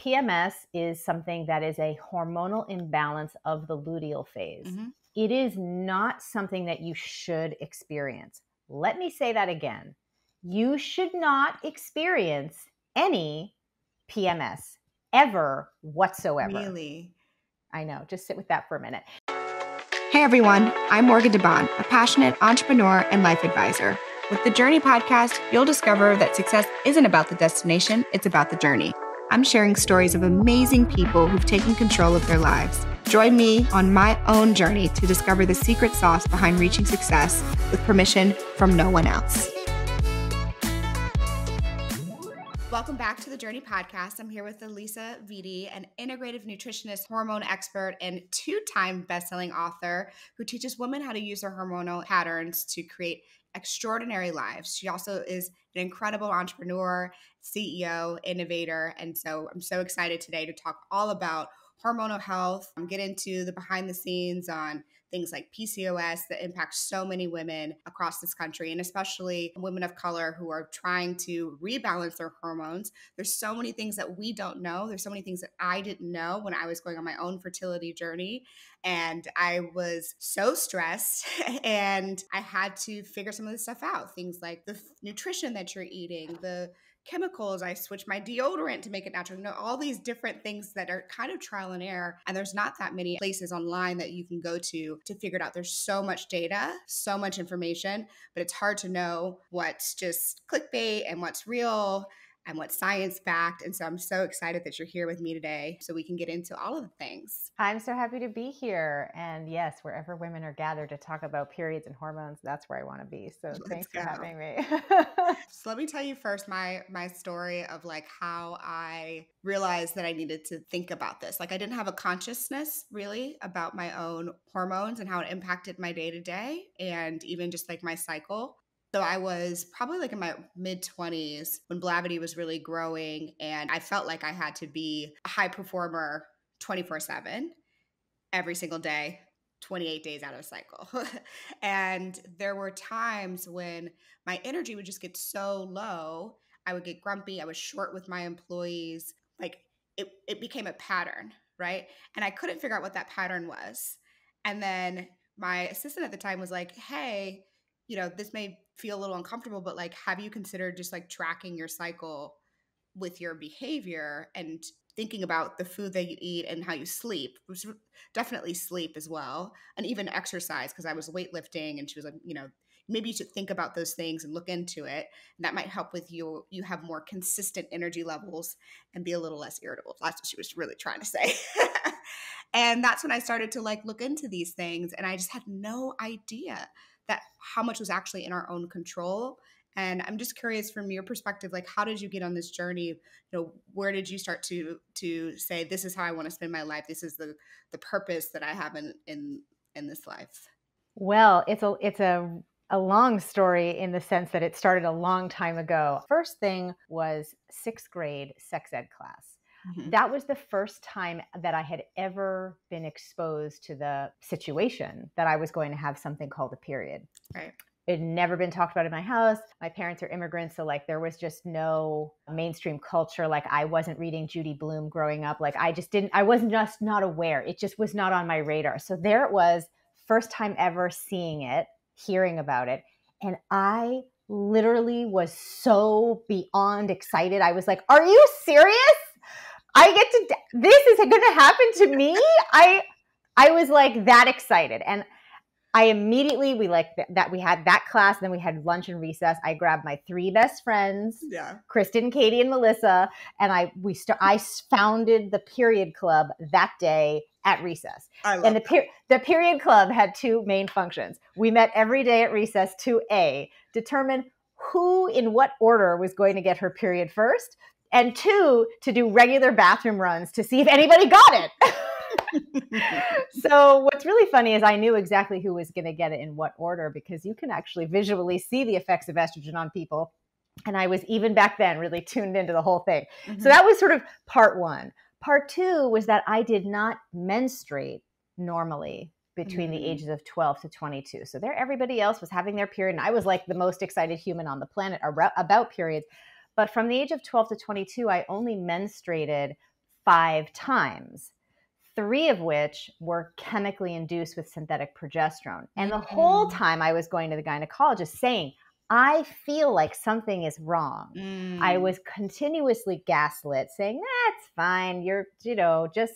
PMS is something that is a hormonal imbalance of the luteal phase. Mm-hmm. It is not something that you should experience. Let me say that again. You should not experience any PMS ever whatsoever. Really? I know. Just sit with that for a minute. Hey everyone, I'm Morgan Debaun, a passionate entrepreneur and life advisor. With the Journey podcast, you'll discover that success isn't about the destination, it's about the journey. I'm sharing stories of amazing people who've taken control of their lives. Join me on my own journey to discover the secret sauce behind reaching success with permission from no one else. Welcome back to the Journey podcast. I'm here with Alisa Vitti, an integrative nutritionist, hormone expert, and two-time best-selling author who teaches women how to use their hormonal patterns to create extraordinary lives. She also is an incredible entrepreneur, CEO, innovator, and so I'm so excited today to talk all about hormonal health, get into the behind the scenes on things like PCOS that impact so many women across this country, and especially women of color who are trying to rebalance their hormones. There's so many things that we don't know. There's so many things that I didn't know when I was going on my own fertility journey. And I was so stressed and I had to figure some of this stuff out. Things like the nutrition that you're eating, the chemicals. I switched my deodorant to make it natural. All these different things that are kind of trial and error. And there's not that many places online that you can go to figure it out. There's so much data, so much information, but it's hard to know what's just clickbait and what's real and what's science-backed. And so I'm so excited that you're here with me today so we can get into all of the things. I'm so happy to be here. And yes, wherever women are gathered to talk about periods and hormones, that's where I want to be. So thanks for having me. So let me tell you first my story of like how I realized that I needed to think about this. Like I didn't have a consciousness really about my own hormones and how it impacted my day-to-day and even just like my cycle. So I was probably like in my mid-20s when Blavity was really growing, and I felt like I had to be a high performer 24/7 every single day, 28 days out of a cycle. And there were times when my energy would just get so low. I would get grumpy. I was short with my employees. Like it became a pattern, right? And I couldn't figure out what that pattern was. And then my assistant at the time was like, hey, this may feel a little uncomfortable, but like, have you considered just like tracking your cycle with your behavior and thinking about the food that you eat and how you sleep, which definitely sleep as well, and even exercise, because I was weightlifting, and she was like, maybe you should think about those things and look into it. And that might help with you have more consistent energy levels and be a little less irritable. That's what she was really trying to say. And that's when I started to like look into these things, and I just had no idea that how much was actually in our own control. And I'm just curious from your perspective, like how did you get on this journey? Where did you start to say, this is how I want to spend my life? This is the purpose that I have in this life. Well, it's a long story in the sense that it started a long time ago. First thing was 6th grade sex ed class. Mm-hmm. That was the first time that I had ever been exposed to the situation that I was going to have something called a period. Right. It had never been talked about in my house. My parents are immigrants, so like there was just no mainstream culture. Like I wasn't reading Judy Blume growing up. Like I wasn't just not aware. It just was not on my radar. So there it was, first time ever seeing it, hearing about it. And I literally was so beyond excited. I was like, are you serious? This is going to happen to me? I was like that excited. And I immediately, we had that class, and then we had lunch and recess. I grabbed my 3 best friends, Kristen, Katie, and Melissa, and I founded the Period Club that day at recess. And the Period Club had 2 main functions. We met every day at recess to determine who in what order was going to get her period first, and 2, to do regular bathroom runs to see if anybody got it. So what's really funny is I knew exactly who was going to get it in what order, because you can actually visually see the effects of estrogen on people. And I was, even back then, really tuned into the whole thing. Mm-hmm. So that was sort of part 1. Part 2 was that I did not menstruate normally between the ages of 12 to 22. So everybody else was having their period, and I was like the most excited human on the planet about periods. But from the age of 12 to 22, I only menstruated 5 times, 3 of which were chemically induced with synthetic progesterone. And the whole time I was going to the gynecologist saying, I feel like something is wrong. I was continuously gaslit saying, that's fine. Just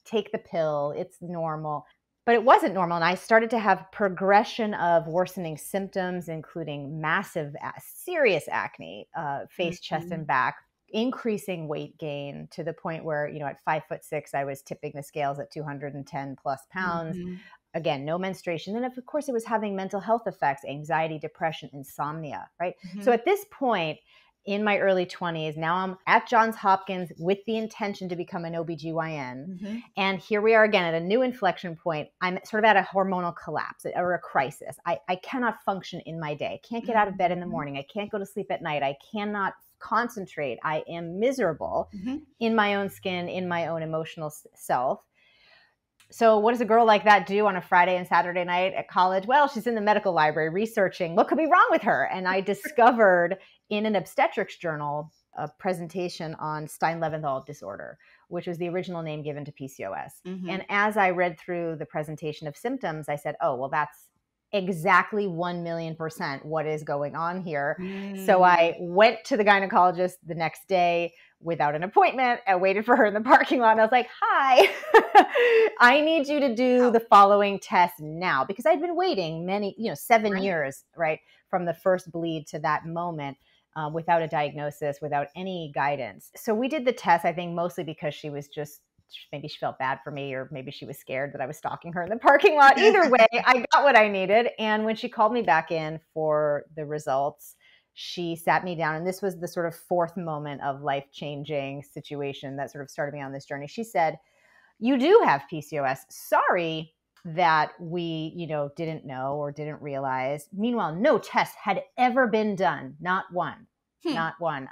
take the pill. It's normal. But it wasn't normal. And I started to have progression of worsening symptoms, including massive, serious acne, face, chest, and back, increasing weight gain to the point where, at 5'6", I was tipping the scales at 210 plus pounds. Again, no menstruation. And of course, it was having mental health effects, anxiety, depression, insomnia, right? So at this point, in my early 20s, now I'm at Johns Hopkins with the intention to become an OBGYN. And here we are again at a new inflection point. I'm sort of at a hormonal collapse or a crisis. I cannot function in my day. I can't get out of bed in the morning. I can't go to sleep at night. I cannot concentrate. I am miserable in my own skin, in my own emotional self. So what does a girl like that do on a Friday and Saturday night at college? Well, she's in the medical library researching what could be wrong with her. And I discovered in an obstetrics journal a presentation on Stein-Leventhal disorder, which was the original name given to PCOS. And as I read through the presentation of symptoms, I said, oh, well, that's exactly 1,000,000% what is going on here. So I went to the gynecologist the next day without an appointment. I waited for her in the parking lot. And I was like, hi, I need you to do the following test now, because I'd been waiting 7 years, right, from the first bleed to that moment without a diagnosis, without any guidance. So we did the test, I think mostly because maybe she felt bad for me, or maybe she was scared that I was stalking her in the parking lot. Either way, I got what I needed. And when she called me back in for the results, she sat me down, and this was the sort of fourth moment of life-changing situation that sort of started me on this journey. She said, you do have PCOS. Sorry that we, didn't know or didn't realize. Meanwhile, no test had ever been done. Not one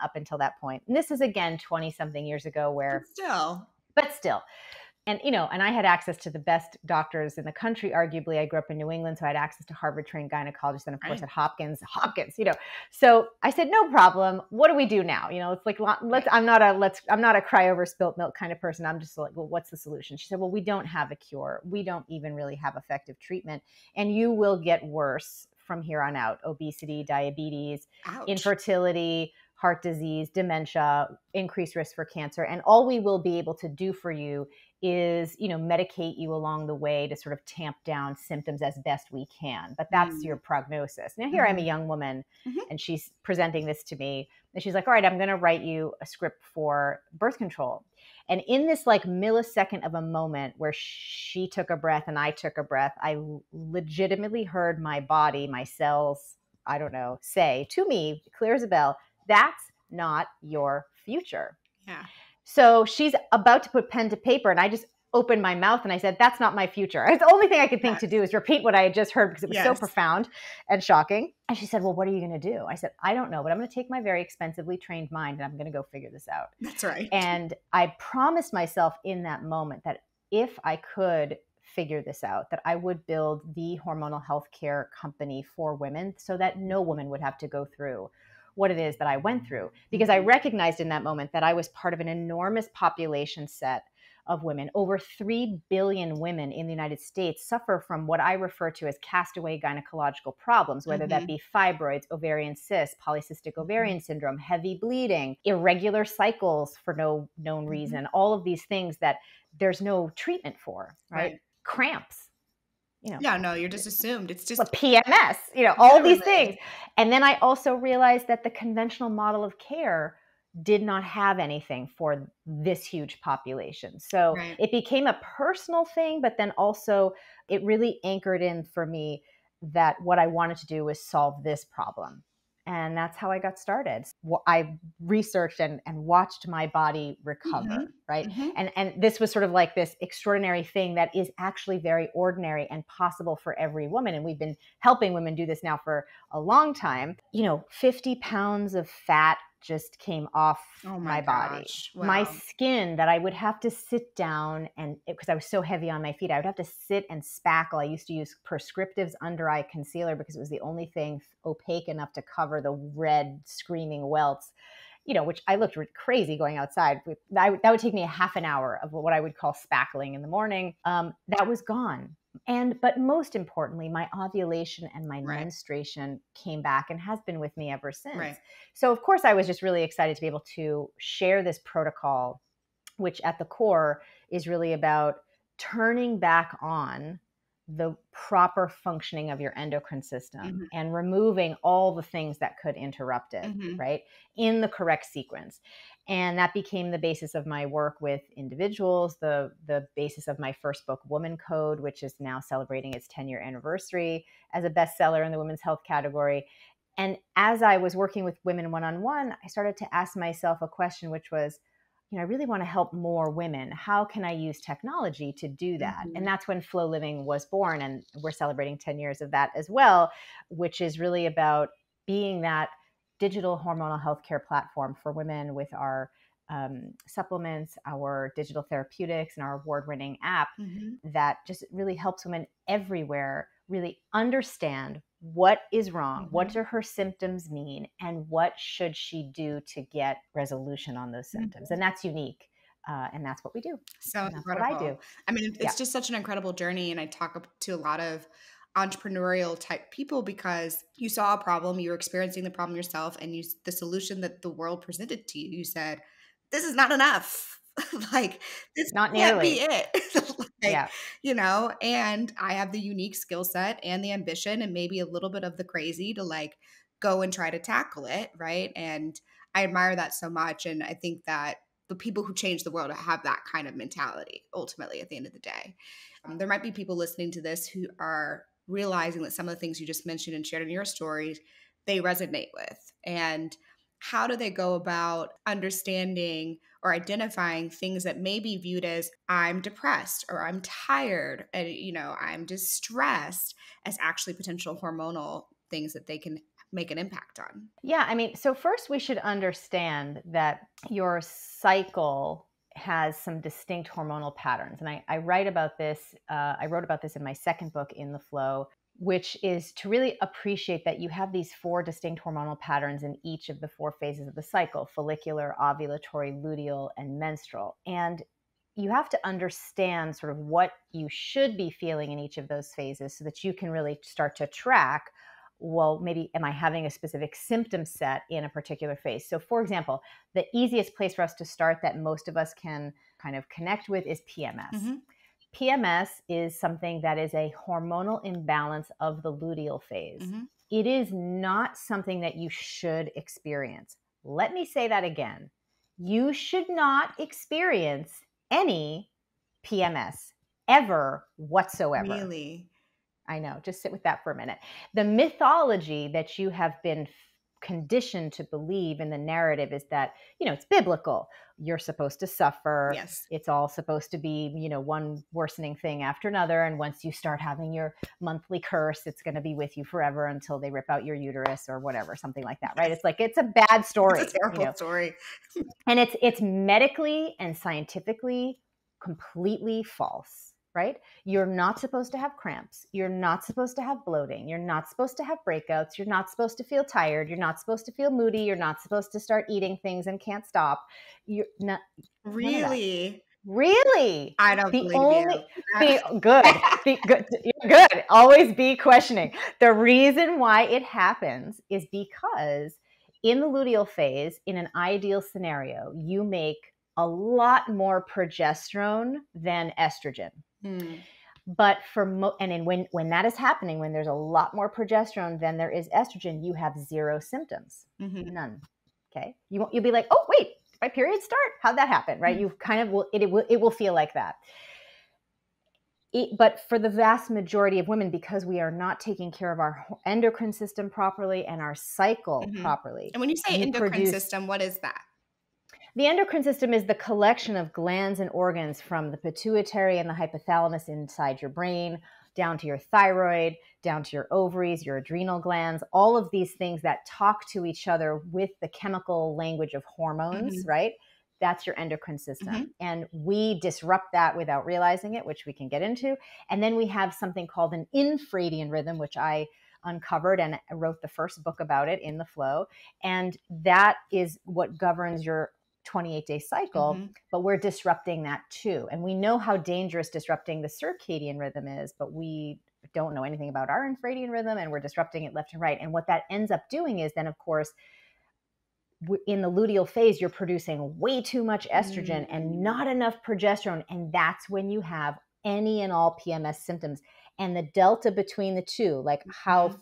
up until that point. And this is again, 20 something years ago but still. And, and I had access to the best doctors in the country. Arguably, I grew up in New England, so I had access to Harvard-trained gynecologists, and of course at Hopkins. So I said, no problem. What do we do now? It's like, I'm not a cry over spilt milk kind of person. I'm just like, well, what's the solution? She said, well, we don't have a cure. We don't even really have effective treatment, and you will get worse from here on out. Obesity, diabetes, infertility, heart disease, dementia, increased risk for cancer. And all we will be able to do for you is, medicate you along the way to sort of tamp down symptoms as best we can. But that's your prognosis. Now, here I'm a young woman, and she's presenting this to me. And she's like, all right, I'm going to write you a script for birth control. And in this like millisecond of a moment where she took a breath and I took a breath, I legitimately heard my body, my cells, say to me, clear as a bell, that's not your future. Yeah. So she's about to put pen to paper, and I just opened my mouth and I said, that's not my future. It's the only thing I could think to do is repeat what I had just heard, because it was so profound and shocking. And she said, well, what are you going to do? I said, I don't know, but I'm going to take my very expensively trained mind and I'm going to go figure this out. That's right. And I promised myself in that moment that if I could figure this out, that I would build the hormonal healthcare company for women so that no woman would have to go through what it is that I went through. Because I recognized in that moment that I was part of an enormous population set of women. Over 3 billion women in the United States suffer from what I refer to as castaway gynecological problems, whether that be fibroids, ovarian cysts, polycystic ovarian syndrome, heavy bleeding, irregular cycles for no known reason, all of these things that there's no treatment for, right? Cramps. You're just assumed. It's just PMS, all these things. And then I also realized that the conventional model of care did not have anything for this huge population. So it became a personal thing, but then also it really anchored in for me that what I wanted to do was solve this problem. And that's how I got started. I researched and watched my body recover, right? And this was sort of like this extraordinary thing that is actually very ordinary and possible for every woman. And we've been helping women do this now for a long time. 50 pounds of fat just came off my body. Wow. My skin that I would have to sit down and because I was so heavy on my feet, I would have to sit and spackle. I used to use Prescriptive's under eye concealer because it was the only thing opaque enough to cover the red screaming welts. which I looked crazy going outside. That would take me a half an hour of what I would call spackling in the morning. That was gone. But most importantly, my ovulation and my menstruation came back and has been with me ever since. Right. So of course I was just really excited to be able to share this protocol, which at the core is really about turning back on the proper functioning of your endocrine system and removing all the things that could interrupt it, right? In the correct sequence. And that became the basis of my work with individuals, the basis of my first book, Woman Code, which is now celebrating its 10-year anniversary as a bestseller in the women's health category. And as I was working with women one-on-one, I started to ask myself a question, which was, I really want to help more women. How can I use technology to do that? And that's when Flo Living was born. And we're celebrating 10 years of that as well, which is really about being that digital hormonal healthcare platform for women with our supplements, our digital therapeutics, and our award-winning app that just really helps women everywhere really understand what is wrong, what do her symptoms mean, and what should she do to get resolution on those symptoms. And that's unique. And that's what we do. So incredible. What I do. I mean, it's just such an incredible journey. And I talk to a lot of entrepreneurial type people because you saw a problem, you were experiencing the problem yourself, and the solution that the world presented to you, you said, this is not enough. Like, this not can't nearly. be it. And I have the unique skill set and the ambition and maybe a little bit of the crazy to go and try to tackle it, right? And I admire that so much. And I think that the people who change the world have that kind of mentality, ultimately, at the end of the day. There might be people listening to this who are realizing that some of the things you just mentioned and shared in your stories, they resonate with. And how do they go about understanding or identifying things that may be viewed as I'm depressed or I'm tired and, I'm distressed as actually potential hormonal things that they can make an impact on? Yeah. I mean, so first we should understand that your cycle has some distinct hormonal patterns. And I write about this. I wrote about this in my second book, In the Flow, which is to really appreciate that you have these 4 distinct hormonal patterns in each of the 4 phases of the cycle: follicular, ovulatory, luteal, and menstrual. And you have to understand sort of what you should be feeling in each of those phases so that you can really start to track, well, maybe am I having a specific symptom set in a particular phase? So for example, the easiest place for us to start that most of us can kind of connect with is PMS. PMS is something that is a hormonal imbalance of the luteal phase. It is not something that you should experience. Let me say that again. You should not experience any PMS ever whatsoever. Really? I know. Just sit with that for a minute. The mythology that you have been conditioned to believe in the narrative is that, it's biblical. You're supposed to suffer. Yes. It's all supposed to be, one worsening thing after another. And once you start having your monthly curse, it's going to be with you forever until they rip out your uterus or whatever, something like that, right? It's like, it's a bad story. It's a terrible story. And it's medically and scientifically completely false. Right? You're not supposed to have cramps. You're not supposed to have bloating. You're not supposed to have breakouts. You're not supposed to feel tired. You're not supposed to feel moody. You're not supposed to start eating things and can't stop. You're not really. Really? I don't believe you. Good. You're good. Always be questioning. The reason why it happens is because in the luteal phase, in an ideal scenario, you make a lot more progesterone than estrogen. But when that is happening, when there's a lot more progesterone than there is estrogen, you have 0 symptoms, none. Okay, you'll be like, oh wait, did my period start? How'd that happen? Right? You kind of will. It will feel like that. But for the vast majority of women, because we are not taking care of our endocrine system properly and our cycle properly. And when you say endocrine system, what is that? The endocrine system is the collection of glands and organs from the pituitary and the hypothalamus inside your brain, down to your thyroid, down to your ovaries, your adrenal glands, all of these things that talk to each other with the chemical language of hormones, right? That's your endocrine system. And we disrupt that without realizing it, which we can get into. And then we have something called an infradian rhythm, which I uncovered, and I wrote the first book about it in the Flo. And that is what governs your 28-day cycle, but we're disrupting that too. And we know how dangerous disrupting the circadian rhythm is, but we don't know anything about our infradian rhythm, and we're disrupting it left and right. And what that ends up doing is then, of course, in the luteal phase, you're producing way too much estrogen and not enough progesterone. And that's when you have any and all PMS symptoms. And the delta between the two, like how,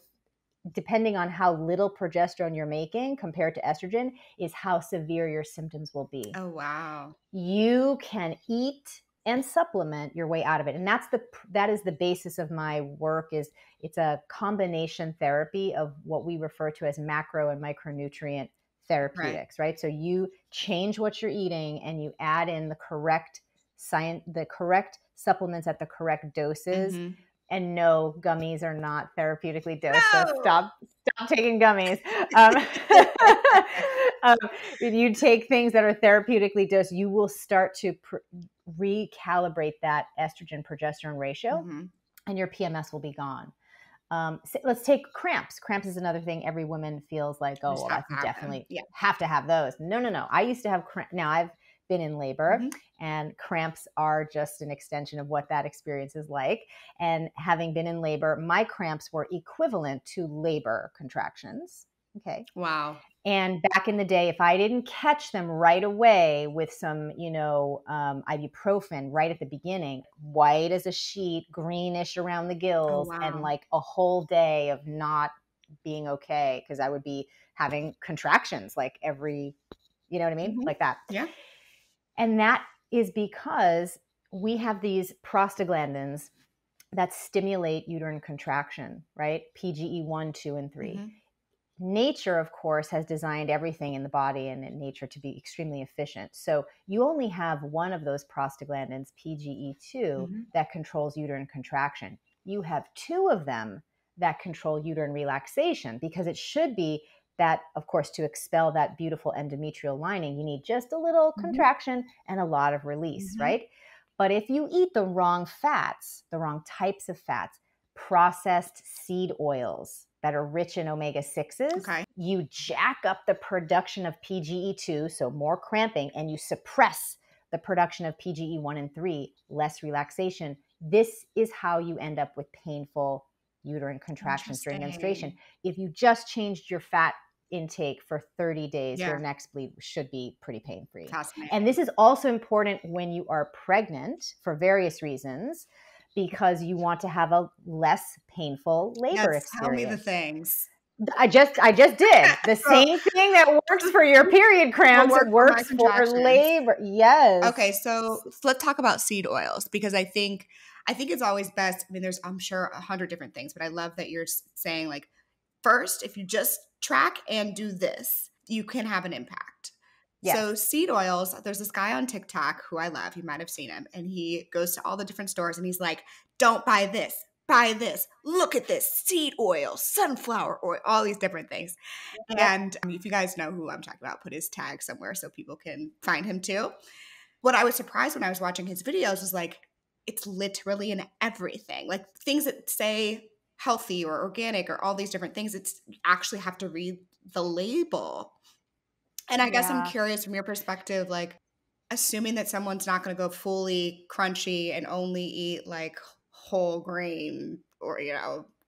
depending on how little progesterone you're making compared to estrogen, is how severe your symptoms will be. Oh, wow. You can eat and supplement your way out of it. And that is the basis of my work. Is it's a combination therapy of what we refer to as macro and micronutrient therapeutics, right? So you change what you're eating and you add in the correct supplements at the correct doses. And no, gummies are not therapeutically dosed. No! So stop taking gummies. If you take things that are therapeutically dosed, you will start to recalibrate that estrogen progesterone ratio, and your PMS will be gone. So let's take cramps. Cramps is another thing every woman feels like, oh, well, that's definitely have to have those. No. I used to have cramps. Now I've been in labor, and cramps are just an extension of what that experience is like. And having been in labor, my cramps were equivalent to labor contractions. Okay. Wow. And back in the day, if I didn't catch them right away with some, ibuprofen right at the beginning, white as a sheet, greenish around the gills, and like a whole day of not being okay, because I would be having contractions like every, you know what I mean? Like that. Yeah. And that is because we have these prostaglandins that stimulate uterine contraction, right? PGE1, 2, and 3. Nature, of course, has designed everything in the body and in nature to be extremely efficient. So you only have one of those prostaglandins, PGE2, that controls uterine contraction. You have two of them that control uterine relaxation, because it should be that, of course, to expel that beautiful endometrial lining, you need just a little contraction and a lot of release, right? But if you eat the wrong fats, the wrong types of fats, processed seed oils that are rich in omega-6s, you jack up the production of PGE2, so more cramping, and you suppress the production of PGE1 and 3, less relaxation. This is how you end up with painful uterine contractions during menstruation. If you just changed your fat intake for 30 days, your next bleed should be pretty pain-free. And this is also important when you are pregnant for various reasons, because you want to have a less painful labor experience. Tell me the things. I just did. The same thing that works for your period cramps works for labor. Yes. Okay, so let's talk about seed oils, because I think it's always best. I mean, there's, I'm sure, 100 different things, but I love that you're saying, like, first, if you just track and do this, you can have an impact. Yes. So seed oils, there's this guy on TikTok who I love. You might have seen him. And he goes to all the different stores and he's like, don't buy this, buy this. Look at this, seed oil, sunflower oil, all these different things. Yeah. And if you guys know who I'm talking about, put his tag somewhere so people can find him too. What I was surprised when I was watching his videos was like, it's literally in everything. Like things that say healthy or organic or all these different things, it's you actually have to read the label. And I guess I'm curious from your perspective, like assuming that someone's not going to go fully crunchy and only eat like whole grain or,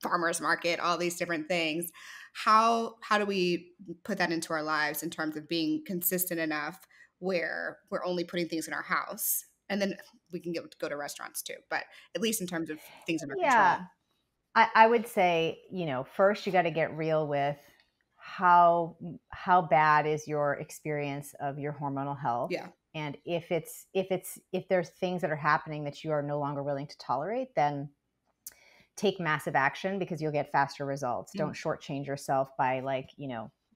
farmer's market, all these different things. How do we put that into our lives in terms of being consistent enough where we're only putting things in our house? And then we can go to restaurants too, but at least in terms of things under control. I would say, first you got to get real with how bad is your experience of your hormonal health. Yeah. And if there's things that are happening that you are no longer willing to tolerate, then take massive action, because you'll get faster results. Don't shortchange yourself by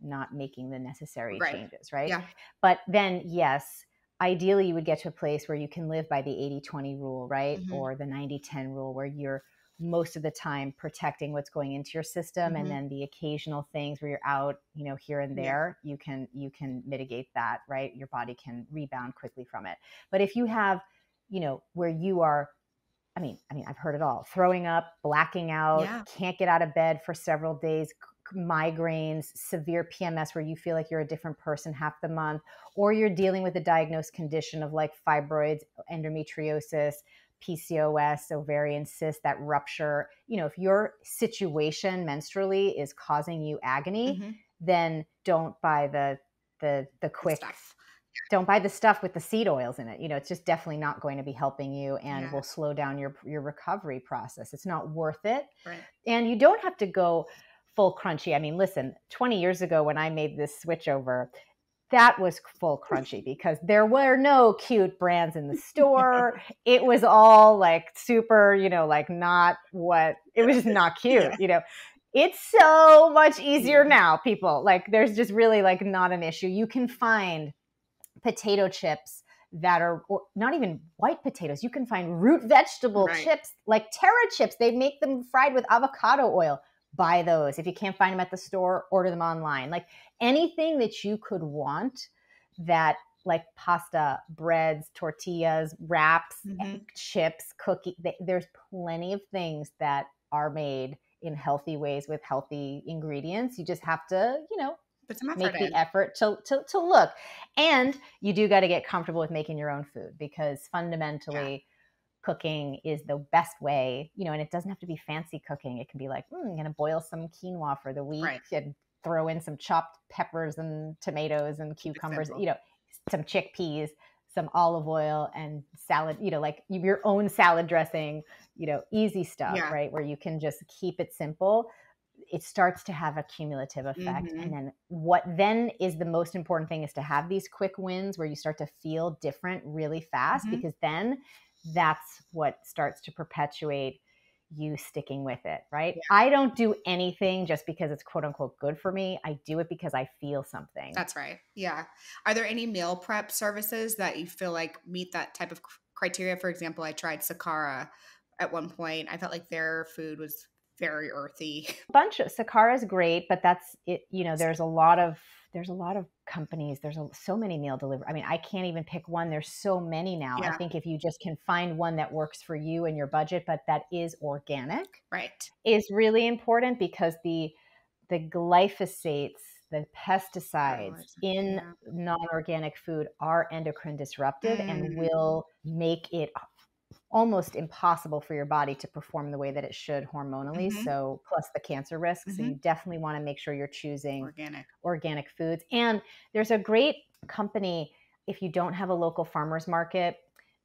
not making the necessary changes. Right. Yeah. But then, yes, ideally you would get to a place where you can live by the 80-20 rule, right? Or the 90-10 rule, where you're most of the time protecting what's going into your system. And then the occasional things where you're out, here and there, you can mitigate that, right? Your body can rebound quickly from it. But if you have, where you are I've heard it all. Throwing up, blacking out, can't get out of bed for several days, migraines, severe PMS where you feel like you're a different person half the month, or you're dealing with a diagnosed condition of like fibroids, endometriosis, PCOS, ovarian cyst, that rupture. If your situation menstrually is causing you agony, then don't buy the quick stuff. Don't buy the stuff with the seed oils in it. It's just definitely not going to be helping you and will slow down your recovery process. It's not worth it. Right. And you don't have to go full crunchy. Listen, 20 years ago when I made this switch over, that was full crunchy because there were no cute brands in the store. It was all like super, like not what, it was just not cute, It's so much easier now, people. Like there's just really like not an issue. You can find potato chips that are not even white potatoes. You can find root vegetable chips like Terra chips. They make them fried with avocado oil. Buy those. If you can't find them at the store, order them online. Like anything that you could want that like pasta, breads, tortillas, wraps, chips, cookie. There's plenty of things that are made in healthy ways with healthy ingredients. You just have to, make the effort to look. And you do got to get comfortable with making your own food because fundamentally cooking is the best way, and it doesn't have to be fancy cooking. It can be like, I'm going to boil some quinoa for the week and throw in some chopped peppers and tomatoes and cucumbers, some chickpeas, some olive oil and salad, like your own salad dressing, easy stuff, right? Where you can just keep it simple. It starts to have a cumulative effect. And then what then is the most important thing is to have these quick wins where you start to feel different really fast, because then that's what starts to perpetuate you sticking with it, right? I don't do anything just because it's quote unquote good for me. I do it because I feel something. That's right. Yeah. Are there any meal prep services that you feel like meet that type of criteria? For example, I tried Sakara at one point. I felt like their food was very earthy. A bunch of Sakara's great, but that's it. There's a lot of companies. There's so many meal delivery. I can't even pick one. There's so many now. I think if you just can find one that works for you and your budget, but that is organic, is really important, because the glyphosates, the pesticides in non-organic food are endocrine disruptive and will make it almost impossible for your body to perform the way that it should hormonally. So plus the cancer risks. So you definitely want to make sure you're choosing organic foods. And there's a great company, if you don't have a local farmer's market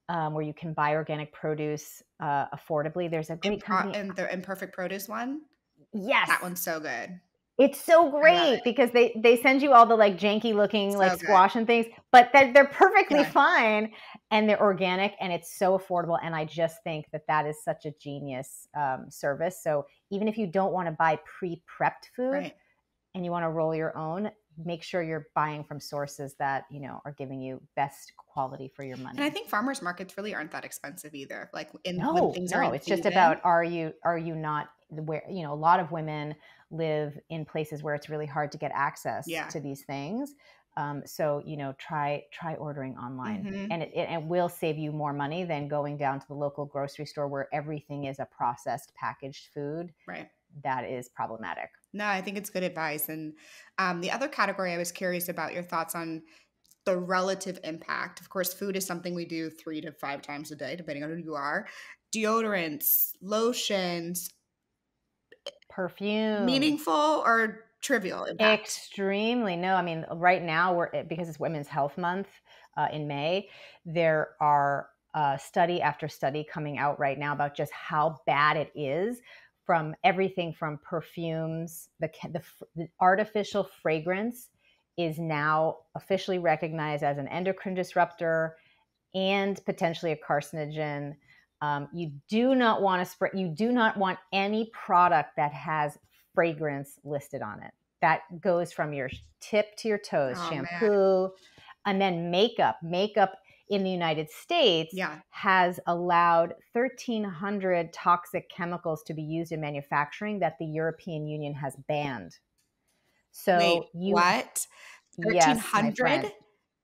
where you can buy organic produce affordably, there's a great company. And the Imperfect Produce one? Yes. That one's so good. It's so great because they send you all the like janky looking like squash and things, but they're perfectly fine and they're organic and it's so affordable. And I just think that is such a genius service. So even if you don't want to buy pre-prepped food and you want to roll your own, make sure you're buying from sources that, are giving you best quality for your money. And I think farmers markets really aren't that expensive either. Like when things are in it's season. Just about, are you not where, a lot of women live in places where it's really hard to get access to these things. So, try ordering online and it will save you more money than going down to the local grocery store where everything is a processed packaged food. Right. That is problematic. No, I think it's good advice. And the other category I was curious about your thoughts on the relative impact. Of course, food is something we do 3 to 5 times a day, depending on who you are. Deodorants, lotions, perfume, meaningful or trivial impact? Extremely. No, right now because it's Women's Health Month in May, there are study after study coming out right now about just how bad it is, from everything from perfumes. The artificial fragrance is now officially recognized as an endocrine disruptor and potentially a carcinogen. You do not want to spray. You do not want any product that has fragrance listed on it. That goes from your tip to your toes. Shampoo, and then makeup. Makeup in the United States has allowed 1,300 toxic chemicals to be used in manufacturing that the European Union has banned. So what? 1,300? Yes,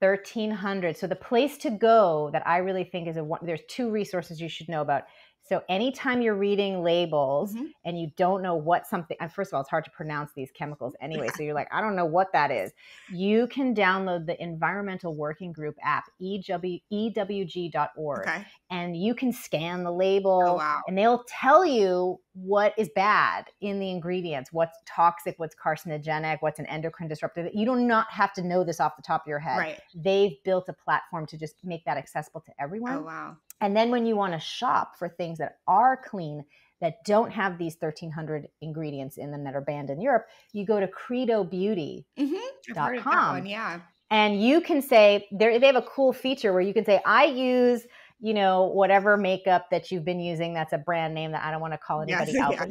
1,300. So the place to go that I really think is there's 2 resources you should know about. So anytime you're reading labels and you don't know what something, and first of all, it's hard to pronounce these chemicals anyway. So you're like, I don't know what that is. You can download the Environmental Working Group app, EWG.org, and you can scan the label and they'll tell you what is bad in the ingredients, what's toxic, what's carcinogenic, what's an endocrine disruptor. You do not have to know this off the top of your head. Right. They've built a platform to just make that accessible to everyone. Oh, wow. And then when you want to shop for things that are clean, that don't have these 1,300 ingredients in them that are banned in Europe, you go to credobeauty.com. I've heard of that one, yeah. And you can say, they have a cool feature where you can say, I use, whatever makeup that you've been using. That's a brand name that I don't want to call anybody out, but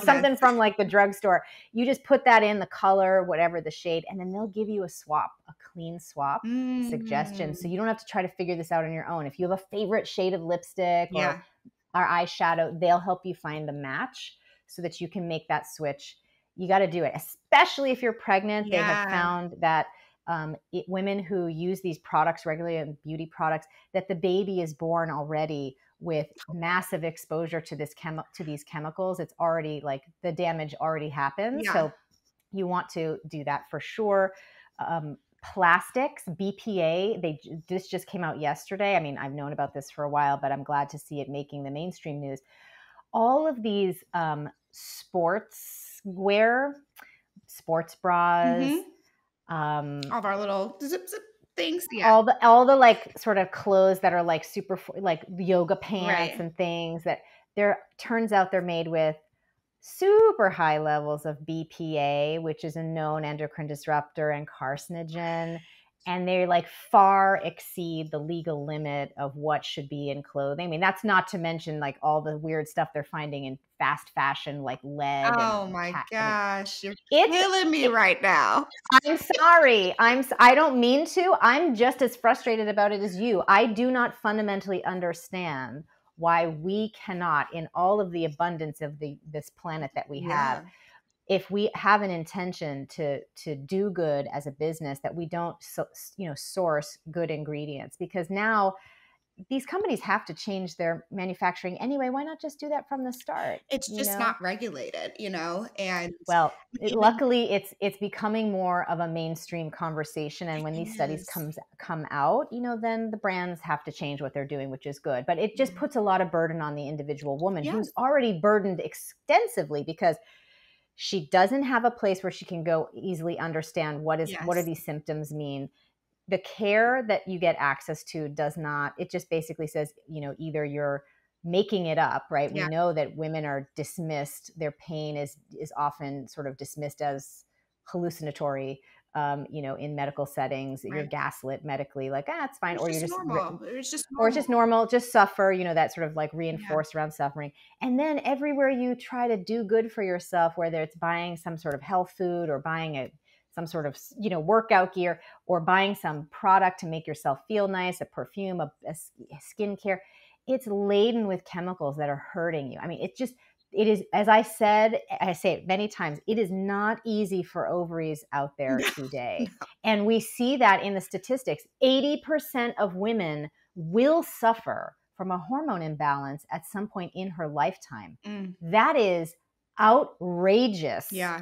something from like the drugstore. You just put that in, the color, whatever the shade, and then they'll give you a clean swap suggestion. So you don't have to try to figure this out on your own. If you have a favorite shade of lipstick or eyeshadow, they'll help you find the match so that you can make that switch. You got to do it, especially if you're pregnant. They have found that women who use these products regularly, and beauty products, that the baby is born already with massive exposure to these chemicals. It's already like the damage already happened. So you want to do that for sure. Plastics, BPA, this just came out yesterday. I mean, I've known about this for a while, but I'm glad to see it making the mainstream news. All of these sports bras, all of our little zip things, all the like sort of clothes that are like super like yoga pants and things that turns out they're made with super high levels of BPA, which is a known endocrine disruptor and carcinogen. And they like far exceed the legal limit of what should be in clothing. I mean, that's not to mention like all the weird stuff they're finding in fast fashion, like lead. Oh my gosh, you're killing me right now. I'm sorry. I don't mean to. I'm just as frustrated about it as you. I do not fundamentally understand why we cannot, in all of the abundance of this planet that we have, if we have an intention to do good as a business, that we don't source good ingredients, because now these companies have to change their manufacturing anyway. Why not just do that from the start? It's just not regulated, and luckily it's becoming more of a mainstream conversation. And when these studies come out, then the brands have to change what they're doing, which is good. But it just puts a lot of burden on the individual woman who's already burdened extensively because she doesn't have a place where she can go easily understand what do these symptoms mean. The care that you get access to does not, it just basically says, either you're making it up, right? We know that women are dismissed. Their pain is often sort of dismissed as hallucinatory, in medical settings. You're gaslit medically, like, it's fine. Or you're just normal. Or it's just normal, just suffer, that sort of like reinforced around suffering. And then everywhere you try to do good for yourself, whether it's buying some sort of health food or buying some sort of, workout gear, or buying some product to make yourself feel nice, a perfume, a skincare, it's laden with chemicals that are hurting you. I mean, it is, as I say it many times, it is not easy for ovaries out there today. And we see that in the statistics. 80% of women will suffer from a hormone imbalance at some point in her lifetime. That is outrageous. Yeah.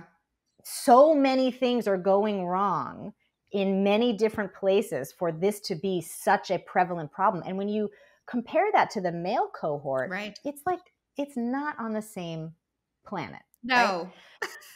So many things are going wrong in many different places for this to be such a prevalent problem. And when you compare that to the male cohort, it's like, it's not on the same planet. No.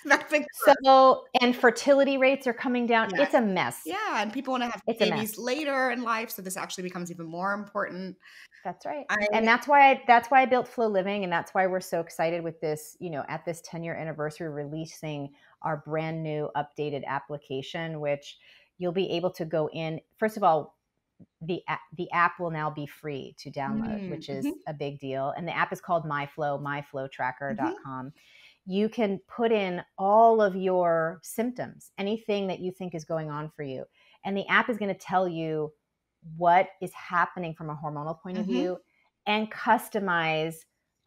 Right? And fertility rates are coming down. It's a mess. Yeah. And people want to have babies later in life. So this actually becomes even more important. That's right. And that's why I built Flo Living. And that's why we're so excited with this, at this 10-year anniversary, releasing our brand new updated application, which you'll be able to go in. First of all, the app will now be free to download, which is a big deal. And the app is called My Flo, myflotracker.com. You can put in all of your symptoms, anything that you think is going on for you. And the app is going to tell you what is happening from a hormonal point of view and customize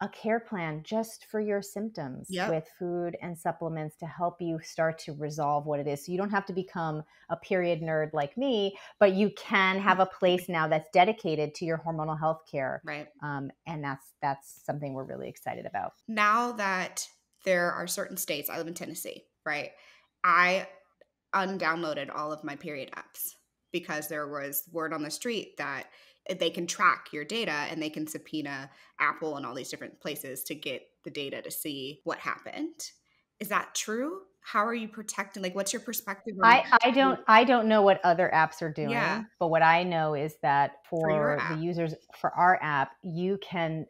a care plan just for your symptoms with food and supplements to help you start to resolve what it is. So you don't have to become a period nerd like me, but you can have a place now that's dedicated to your hormonal health care. Right. And that's something we're really excited about. Now that there are certain states, I live in Tennessee, right? I undownloaded all of my period apps because there was word on the street that they can track your data and they can subpoena Apple and all these different places to get the data to see what happened. Is that true? How are you protecting? Like, what's your perspective on I don't know what other apps are doing, but what I know is that for the users for our app, you can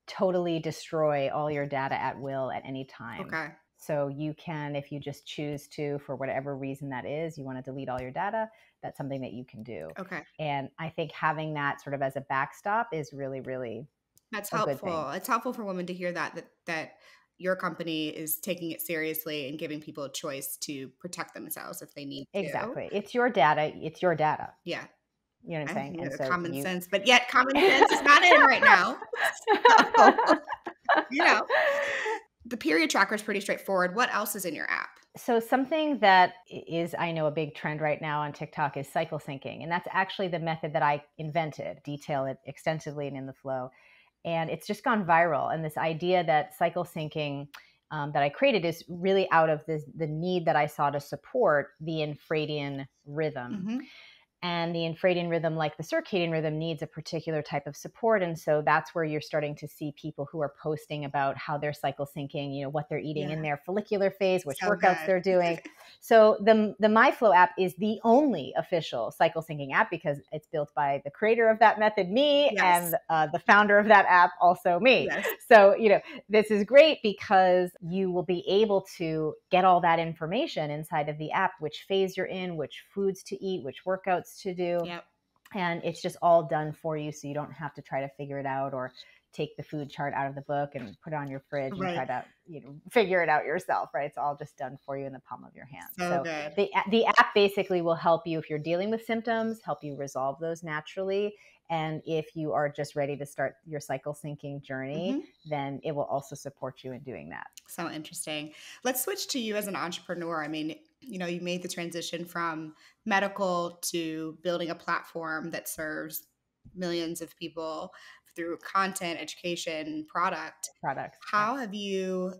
totally destroy all your data at will at any time. Okay. So you can, if you just choose to, for whatever reason that is, you want to delete all your data, that's something that you can do. Okay. And I think having that sort of as a backstop is really, really that's helpful. It's helpful for women to hear that your company is taking it seriously and giving people a choice to protect themselves if they need to. Exactly. It's your data. It's your data. Yeah. You know what I'm saying? And so common sense, but yet common sense is not in right now. So, the period tracker is pretty straightforward. What else is in your app? So something that is, I know, a big trend right now on TikTok is cycle syncing. And that's actually the method that I invented, detail it extensively in the Flo. And it's just gone viral. And this idea that cycle syncing that I created is really out of the need that I saw to support the infradian rhythm. Mm-hmm. And the infradian rhythm, like the circadian rhythm, needs a particular type of support. And so that's where you're starting to see people who are posting about how they're cycle syncing, what they're eating in their follicular phase, which workouts they're doing. So the My Flo app is the only official cycle syncing app because it's built by the creator of that method, me, and the founder of that app, also me. Yes. So, this is great because you will be able to get all that information inside of the app, which phase you're in, which foods to eat, which workouts to do. Yep. And it's just all done for you. So you don't have to try to figure it out or take the food chart out of the book and put it on your fridge and try to, figure it out yourself, right? It's all just done for you in the palm of your hand. So good. The app basically will help you if you're dealing with symptoms, help you resolve those naturally. And if you are just ready to start your cycle syncing journey, then it will also support you in doing that. So interesting. Let's switch to you as an entrepreneur. I mean, you made the transition from medical to building a platform that serves millions of people through content, education, products. How have you,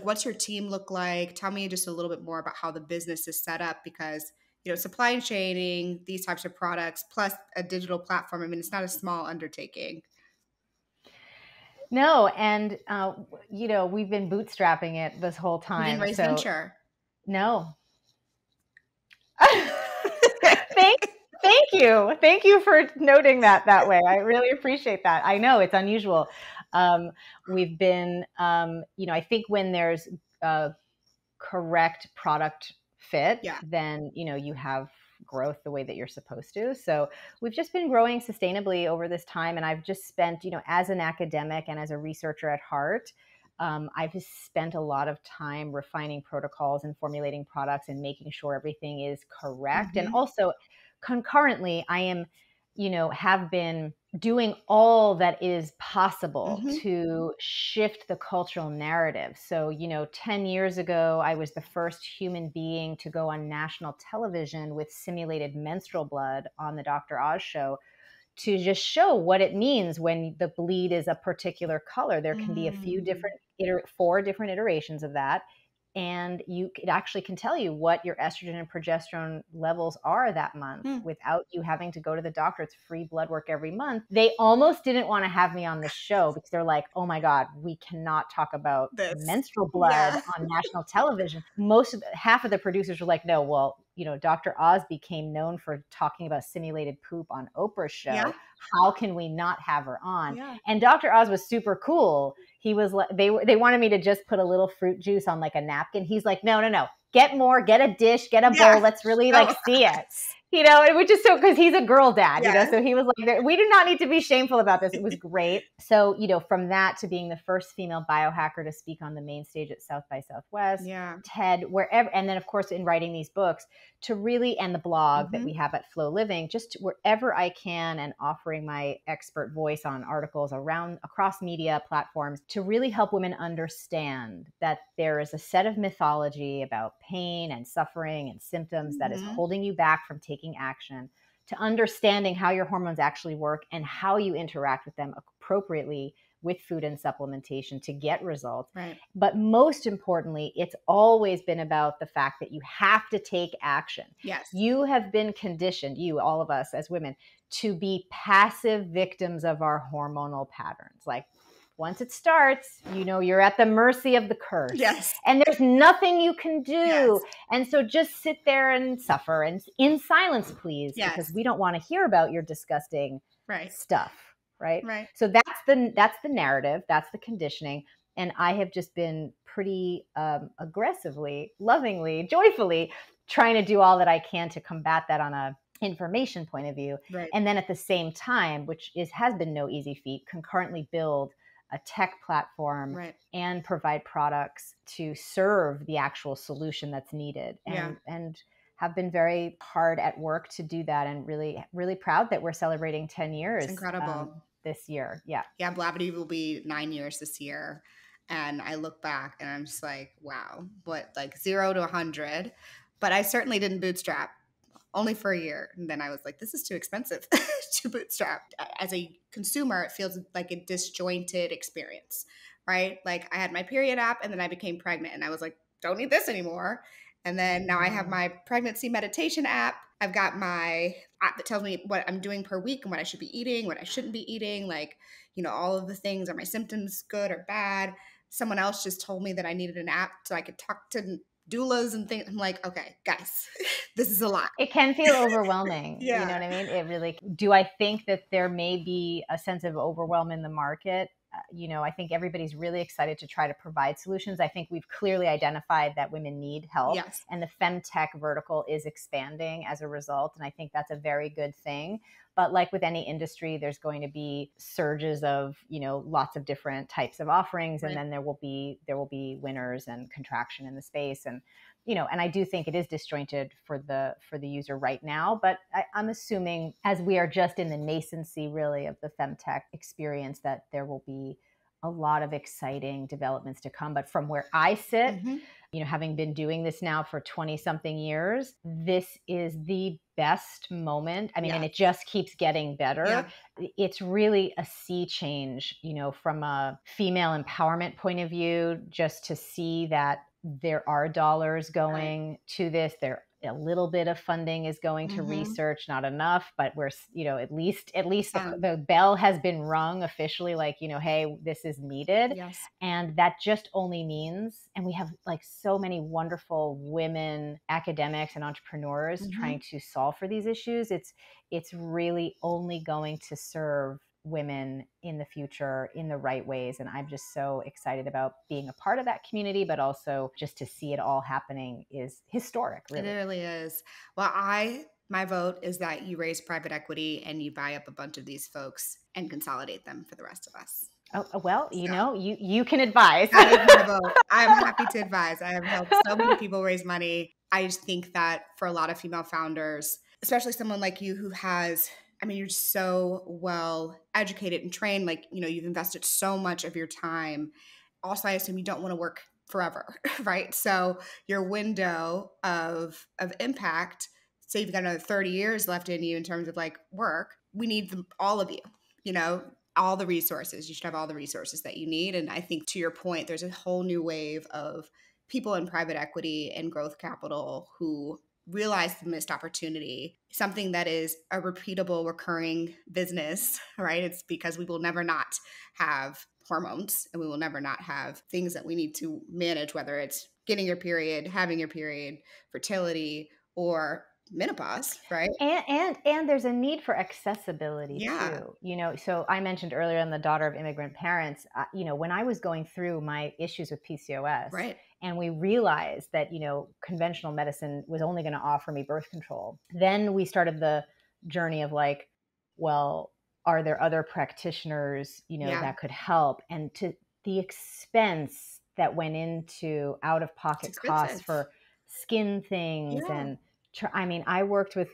what's your team look like? Tell me just a little bit more about how the business is set up because, supply chaining, these types of products, plus a digital platform. I mean, it's not a small undertaking. No. And, we've been bootstrapping it this whole time. You didn't raise venture. No. Thank you. Thank you for noting that way. I really appreciate that. I know it's unusual. We've been, I think when there's a correct product fit, then, you have growth the way that you're supposed to. So we've just been growing sustainably over this time. And I've just spent, as an academic and as a researcher at heart, I've just spent a lot of time refining protocols and formulating products and making sure everything is correct. And also concurrently, I am, have been doing all that is possible to shift the cultural narrative. So, 10 years ago, I was the first human being to go on national television with simulated menstrual blood on the Dr. Oz show to just show what it means when the bleed is a particular color. There can be a few different, 4 different iterations of that. And it actually can tell you what your estrogen and progesterone levels are that month without you having to go to the doctor. It's free blood work every month. They almost didn't want to have me on the show because they're like, oh my God, we cannot talk about menstrual blood on national television. Half of the producers were like, no, well, Dr. Oz became known for talking about simulated poop on Oprah's show. Yeah. How can we not have her on? Yeah. And Dr. Oz was super cool. He was like, they wanted me to just put a little fruit juice on like a napkin. He's like, no. Get more, get a dish, get a bowl. Let's really see it. which is so, because he's a girl dad, so he was like, we do not need to be shameful about this. It was great. So, from that to being the first female biohacker to speak on the main stage at South by Southwest, TED, wherever. And then of course, in writing these books to really, and the blog that we have at Flo Living, just wherever I can, and offering my expert voice on articles across media platforms to really help women understand that there is a set of mythology about pain and suffering and symptoms that is holding you back from taking action, to understanding how your hormones actually work and how you interact with them appropriately with food and supplementation to get results. Right. But most importantly, it's always been about the fact that you have to take action. Yes. You have been conditioned, all of us as women, to be passive victims of our hormonal patterns. Like, once it starts, you're at the mercy of the curse. Yes. And there's nothing you can do. Yes. And so just sit there and suffer, and in silence, please, because we don't want to hear about your disgusting stuff. Right. So that's the narrative. That's the conditioning. And I have just been pretty aggressively, lovingly, joyfully trying to do all that I can to combat that on a information point of view. Right. And then at the same time, which has been no easy feat, concurrently build a tech platform and provide products to serve the actual solution that's needed. And have been very hard at work to do that, and really, really proud that we're celebrating 10 years. It's incredible. This year. Yeah. Blavity will be 9 years this year. And I look back and I'm just like, wow, what, like 0 to 100. But I certainly didn't bootstrap, only for a year. And then I was like, this is too expensive to bootstrap. As a consumer, it feels like a disjointed experience, right? Like, I had my period app and then I became pregnant and I was like, don't need this anymore. And then now I have my pregnancy meditation app. I've got my app that tells me what I'm doing per week and what I should be eating, what I shouldn't be eating, like, all of the things. Are my symptoms good or bad? Someone else just told me that I needed an app so I could talk to doulas and things. I'm like, okay, guys, this is a lot. It can feel overwhelming. Yeah. You know what I mean? It really, do I think that there may be a sense of overwhelm in the market? I think everybody's really excited to try to provide solutions. I think we've clearly identified that women need help. Yes. And the femtech vertical is expanding as a result. And I think that's a very good thing. But like with any industry, there's going to be surges of, lots of different types of offerings. And then there will be winners and contraction in the space. And, and I do think it is disjointed for the user right now, but I'm assuming as we are just in the nascency really of the femtech experience, that there will be a lot of exciting developments to come. But from where I sit, having been doing this now for 20 something years, this is the best moment. I mean, and it just keeps getting better. Yeah. It's really a sea change, from a female empowerment point of view, just to see that there are dollars going to this. There a little bit of funding is going to research, not enough, but we're, at least the bell has been rung officially, like, hey, this is needed. Yes. And that just only means, and we have like so many wonderful women academics and entrepreneurs trying to solve for these issues. It's really only going to serve women in the future in the right ways. And I'm just so excited about being a part of that community, but also just to see it all happening is historic. Really. It really is. Well, my vote is that you raise private equity and you buy up a bunch of these folks and consolidate them for the rest of us. Oh, well, you can advise. I'm happy to advise. I have helped so many people raise money. I just think that for a lot of female founders, especially someone like you who has, you're so well educated and trained, like, you've invested so much of your time. Also, I assume you don't want to work forever, right? So your window of impact, say you've got another 30 years left in you in terms of like work, we need all of you, all the resources. You should have all the resources that you need. And I think to your point, there's a whole new wave of people in private equity and growth capital who realize the missed opportunity, something that is a repeatable, recurring business, right? It's because we will never not have hormones and we will never not have things that we need to manage, whether it's getting your period, having your period, fertility, or menopause, right? And there's a need for accessibility too. So I mentioned earlier, I'm the daughter of immigrant parents. When I was going through my issues with PCOS, And we realized that, conventional medicine was only going to offer me birth control. Then we started the journey of like, well, are there other practitioners, that could help? And to the expense that went into out-of-pocket costs for skin things. And I worked with,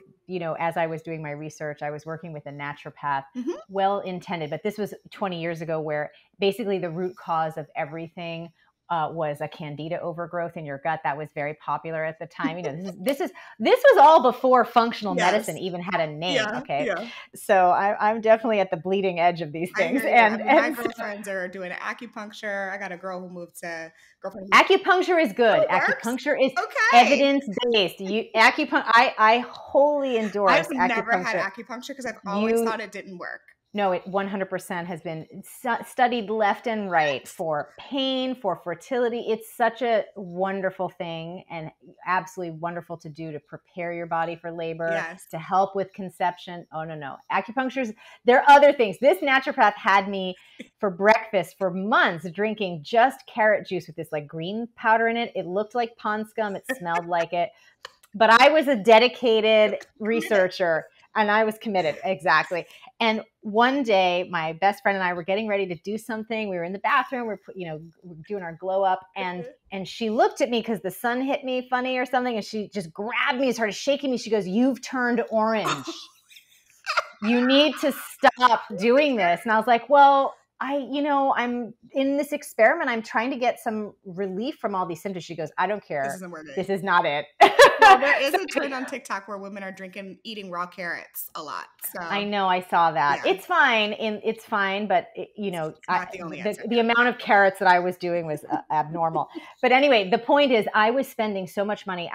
as I was doing my research, I was working with a naturopath, well-intended, but this was 20 years ago, where basically the root cause of everything was a candida overgrowth in your gut. That was very popular at the time. This was all before functional medicine even had a name. So I'm definitely at the bleeding edge of these things. My girlfriends are doing acupuncture. I got a girl who moved to acupuncture is good. Acupuncture is evidence-based. I wholly endorse acupuncture. I've never had acupuncture because I've always thought it didn't work. No, it 100% has been studied left and right for pain, for fertility. It's such a wonderful thing and absolutely wonderful to do to prepare your body for labor, to help with conception. Oh, no. There are other things. This naturopath had me for breakfast for months drinking just carrot juice with this like green powder in it. It looked like pond scum. It smelled like it. But I was a dedicated researcher. And I was committed. Exactly. And one day my best friend and I were getting ready to do something. We were in the bathroom. We're doing our glow up, and she looked at me because the sun hit me funny or something. And she just grabbed me and started shaking me. She goes, "You've turned orange. You need to stop doing this." And I was like, well, I'm in this experiment. I'm trying to get some relief from all these symptoms. She goes, "I don't care. This is not it." Well, there is a trend on TikTok where women are eating raw carrots a lot. So I know, I saw that. Yeah. It's fine, but the amount of carrots that I was doing was abnormal. But anyway, the point is, I was spending so much money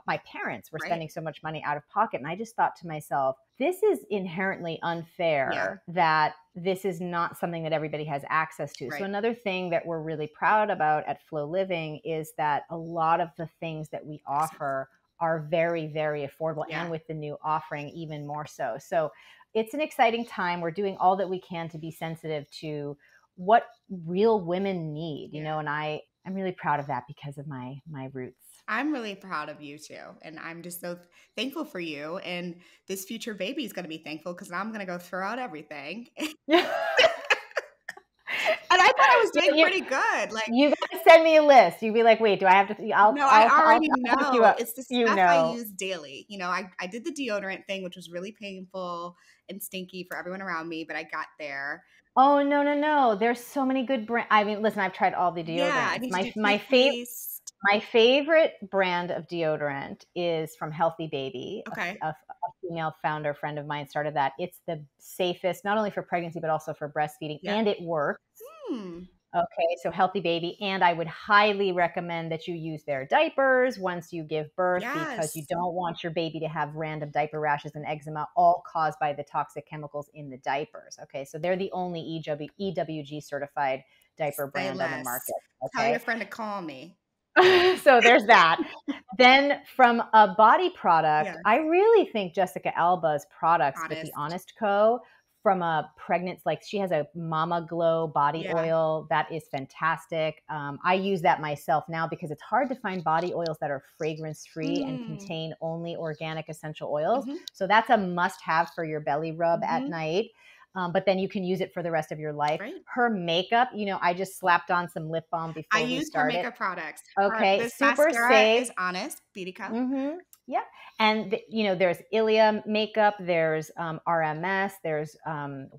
my parents were spending so much money out of pocket, and I just thought to myself, this is inherently unfair that this is not something that everybody has access to. Right. So another thing that we're really proud about at Flo Living is that a lot of the things that we offer are very, very affordable, and with the new offering, even more so. So it's an exciting time. We're doing all that we can to be sensitive to what real women need, and I'm really proud of that because of my roots. I'm really proud of you too. And I'm just so thankful for you. And this future baby is going to be thankful because I'm going to go throw out everything. And I thought I was doing pretty good. Like, you gotta send me a list. You'd be like, "Wait, do I have to?" I already know. It's the stuff I use daily. I did the deodorant thing, which was really painful and stinky for everyone around me, but I got there. Oh, no. There's so many good brands. I mean, listen, I've tried all the deodorants. My favorite brand of deodorant is from Healthy Baby. Okay. A female founder friend of mine started that. It's the safest, not only for pregnancy, but also for breastfeeding. And it works. Okay. So Healthy Baby. And I would highly recommend that you use their diapers once you give birth, because you don't want your baby to have random diaper rashes and eczema, all caused by the toxic chemicals in the diapers. Okay. So they're the only EWG certified diaper brand on the market. Okay? Tell your friend to call me. So there's that. Then from a body product, I really think Jessica Alba's products with the Honest Co. From a pregnant, like she has a Mama Glow body oil that is fantastic. I use that myself now because it's hard to find body oils that are fragrance free and contain only organic essential oils. So that's a must have for your belly rub at night. But then you can use it for the rest of your life. Right. Her makeup, I just slapped on some lip balm before we started. I use her makeup products. Okay, this super safe. Is Honest Beauty Co. Yeah, and there's Ilia makeup, there's RMS, there's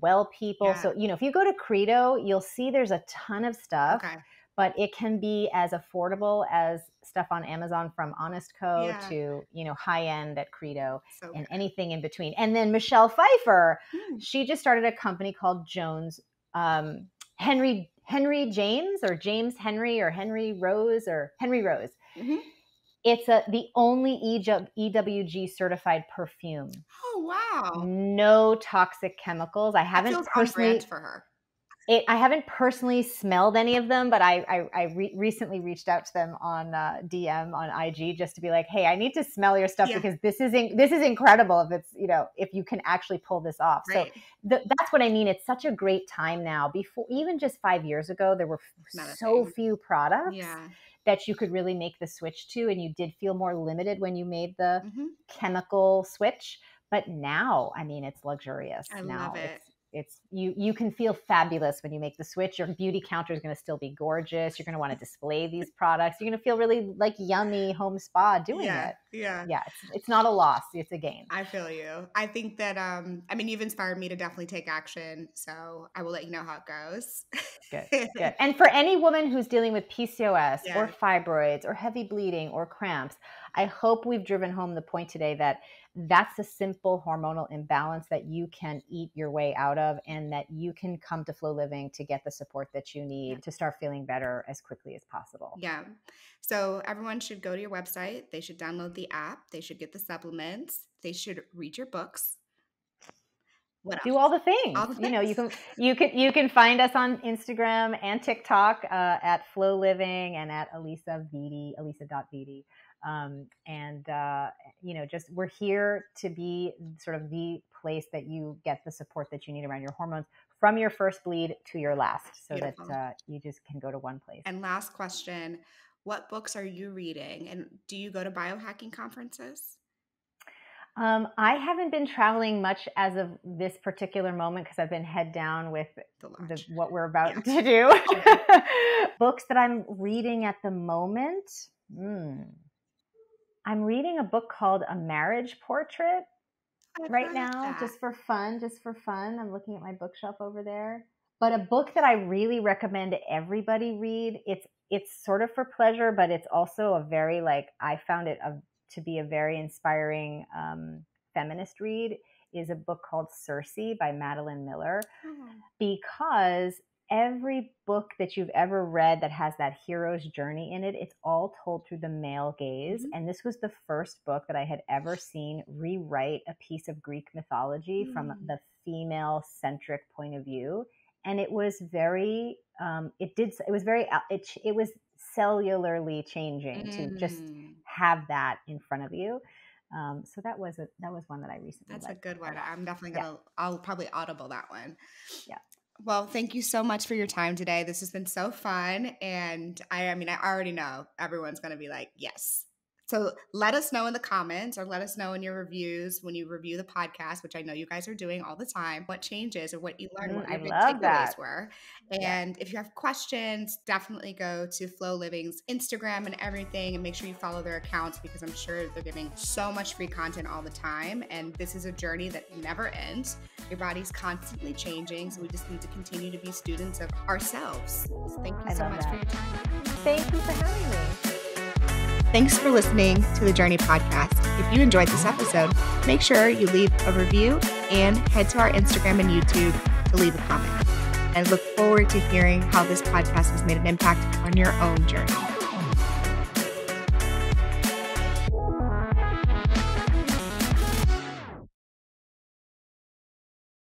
Well People. So if you go to Credo, you'll see there's a ton of stuff. Okay. But it can be as affordable as stuff on Amazon from Honest Co. to, high end at Credo and anything in between. And then Michelle Pfeiffer, she just started a company called Jones, Henry James or James Henry or Henry Rose or Henry Rose. It's the only EWG certified perfume. Oh, wow. No toxic chemicals. I haven't personally for her. I haven't personally smelled any of them, but I recently reached out to them on DM on IG just to be like, hey, I need to smell your stuff because this is incredible if it's if you can actually pull this off. Right. So that's what I mean. It's such a great time now. Before, even just 5 years ago, there were so few products that you could really make the switch to, and you did feel more limited when you made the chemical switch. But now, I mean, it's luxurious. I love it. It's you can feel fabulous when you make the switch. Your beauty counter is going to still be gorgeous. You're going to want to display these products. You're going to feel really like yummy home spa doing it. Yeah. It's not a loss. It's a gain. I feel you. I think that, I mean, you've inspired me to definitely take action. So I will let you know how it goes. Good. And for any woman who's dealing with PCOS or fibroids or heavy bleeding or cramps, I hope we've driven home the point today that that's a simple hormonal imbalance that you can eat your way out of, and that you can come to Flo Living to get the support that you need to start feeling better as quickly as possible. Yeah. So everyone should go to your website. They should download the app. They should get the supplements. They should read your books. Do all the things. You know, you can find us on Instagram and TikTok at Flo Living and at Alisa Vitti, Alisa.Vitti. You know, just we're here to be sort of the place that you get the support that you need around your hormones from your first bleed to your last, so Beautiful. That you just can go to one place. And last question, what books are you reading? And do you go to biohacking conferences? I haven't been traveling much as of this particular moment because I've been head down with what we're about to do. Books that I'm reading at the moment. I'm reading a book called A Marriage Portrait right now, just for fun. I'm looking at my bookshelf over there. But a book that I really recommend everybody read, it's sort of for pleasure, but it's also a very, I found it to be a very inspiring feminist read, is a book called Circe by Madeline Miller. Because every book that you've ever read that has that hero's journey in it, it's all told through the male gaze. And this was the first book that I had ever seen rewrite a piece of Greek mythology from the female-centric point of view. And it was very, it was cellularly changing to just have that in front of you. So that was one that I recently That's read. a good one. I'm definitely I'll probably audible that one. Yeah. Well, thank you so much for your time today. This has been so fun. And I mean, I already know everyone's going to be like, yes. So let us know in the comments, or let us know in your reviews when you review the podcast, which I know you guys are doing all the time, what changes or what you learned, what your big takeaways were. And if you have questions, definitely go to Flo Living's Instagram and everything, and make sure you follow their accounts, because I'm sure they're giving so much free content all the time. And this is a journey that never ends. Your body's constantly changing, so we just need to continue to be students of ourselves. So thank you so much for your time. Thank you for having me. Thanks for listening to the Journey Podcast. If you enjoyed this episode, make sure you leave a review and head to our Instagram and YouTube to leave a comment. And look forward to hearing how this podcast has made an impact on your own journey.